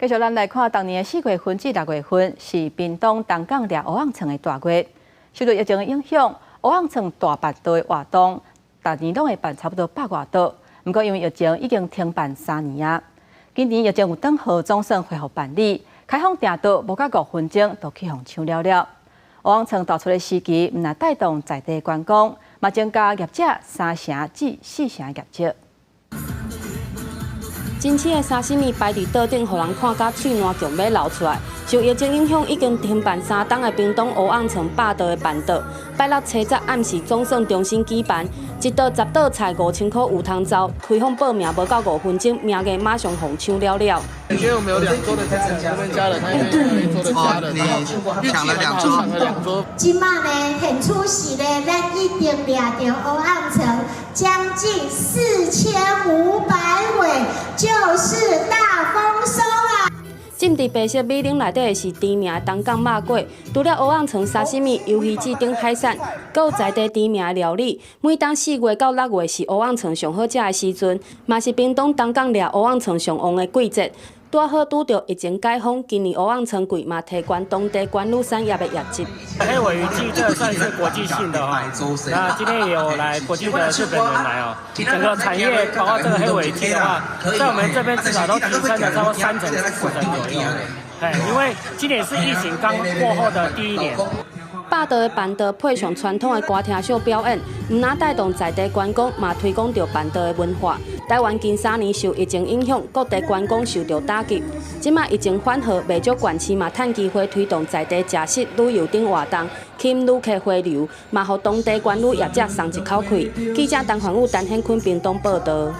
继续咱来看，当年的4月份至6月份是屏东东港掠乌昂床的大月。受到疫情的影响，乌昂床大巴道的活动，逐年拢会办差不多100多道。不过因为疫情已经停办3年啊，今年疫情有转好，总算恢复办理，开放订道无到5分钟就去互抢了了。乌昂床大出的时机，唔但带动在地观光，嘛增加业者3成至4成的业绩。 真市的沙西米摆伫桌顶，互人看甲喙烂强要流出来。受疫情影响，已经停办3档的屏东乌昂床100道的办道，拜六初早暗时总算重新举办，一道10道菜5000块有通走，开放报名无到5分钟，名额马上互抢了了。因为我们有2桌的菜单，这边加了，他那边1桌的加了，你抢了2桌。今麦呢，很出席呢，咱一定掠到乌昂床将近4500尾，就是大丰收啊！ 浸伫白色米冷内底的是知名的东港肉粿，除了乌昂床、沙西米、鱿鱼子等海产，还有在地知名的料理。每当4月到6月是乌昂床上好食的时阵，嘛是屏东东港掠乌昂床上旺的季节。拄好拄着疫情解封，今年乌昂床季嘛提悬当地关旅产业的业绩。黑尾鱼季这算是国际性的哈，那今天也有来国际的日本人来哦，整个产业包括这个黑尾鱼季的话，在我们这边至少都提升了超过3成、4成左右。因为今年是疫情刚过后的第1年。 100道的办道配上传统的歌厅秀表演，唔但带动在地观光，嘛推广着办道的文化。台湾近3年受疫情影响，各地观光受到打击。即马疫情缓和，未少县市嘛趁机会推动在地食食旅游等活动，吸引旅客回流，嘛互当地观旅业者松一口气。记者陈焕武、陈显坤屏东报道。